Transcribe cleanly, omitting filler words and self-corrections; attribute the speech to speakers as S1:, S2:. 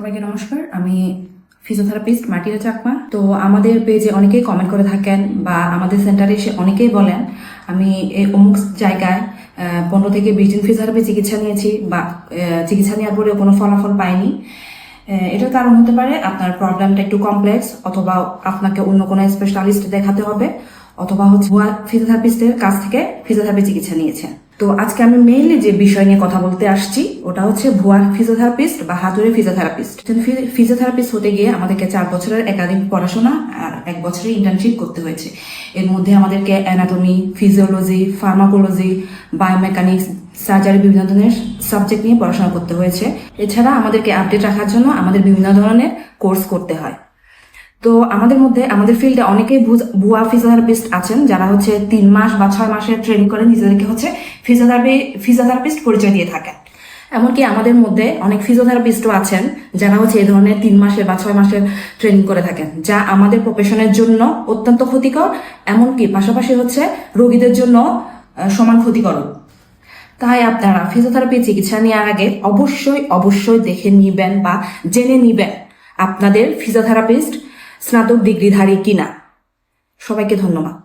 S1: সবাইকে নমস্কার। আমি ফিজিওথেরাপিস্ট মার্টিনা চাকমা। তো আমাদের পেজে অনেকেই কমেন্ট করে থাকেন বা আমাদের সেন্টারে এসে অনেকেই বলেন আমি এই অমুক জায়গায় 15 থেকে 20 দিন ফিজিওথেরাপি চিকিৎসা নিয়েছি বা চিকিৎসা নেওয়ার পরেও কোনো ফলাফল পাইনি। এটার কারণ হতে পারে আপনার প্রবলেমটা একটু কমপ্লেক্স, অথবা আপনাকে অন্য কোনো স্পেশালিস্ট দেখাতে হবে, অথবা হচ্ছে ভুয়া ফিজিওথেরাপিস্টের কাছ থেকে ফিজিওথেরাপি চিকিৎসা নিয়েছেন। তো আজকে আমি মেইনলি যে বিষয় নিয়ে কথা বলতে আসছি ওটা হচ্ছে ভুয়া ফিজিওথেরাপিস্ট বা হাতুড়ে ফিজিওথেরাপিস্ট। ফিজিওথেরাপিস্ট হতে গিয়ে আমাদেরকে 4 বছরের একাডেমিক পড়াশোনা আর 1 বছরের ইন্টার্নশিপ করতে হয়েছে। এর মধ্যে আমাদেরকে anatomy, physiology, pharmacology, biomechanics, surgery বিভিন্ন ধরনের সাবজেক্ট নিয়ে পড়াশোনা করতে হয়েছে। এছাড়া আমাদেরকে আপডেট রাখার জন্য আমাদের বিভিন্ন ধরনের কোর্স করতে হয়। তো আমাদের ফিল্ডে অনেকেই ভুয়া ফিজিওথেরাপিস্ট আছেন যারা হচ্ছে 3 মাস বা 6 মাসের ট্রেনিং করে নিজেদেরকে হচ্ছে ফিজিওথেরাপিস্ট পরিচয় দিয়ে থাকেন। এমনকি আমাদের মধ্যে অনেক ফিজিওথেরাপিস্টও আছেন যারা হচ্ছে এই ধরনের 3 মাসের বা 6 মাসের ট্রেনিং করে থাকেন, যা আমাদের প্রফেশনের জন্য অত্যন্ত ক্ষতিকর, এমনকি পাশাপাশি হচ্ছে রোগীদের জন্য সমান ক্ষতিকর। তাই আপনারা ফিজিওথেরাপি চিকিৎসা নেওয়ার আগে অবশ্যই দেখে নিবেন বা জেনে নিবেন আপনাদের ফিজিওথেরাপিস্ট স্নাতক ডিগ্রিধারী কিনা। সবাইকে ধন্যবাদ।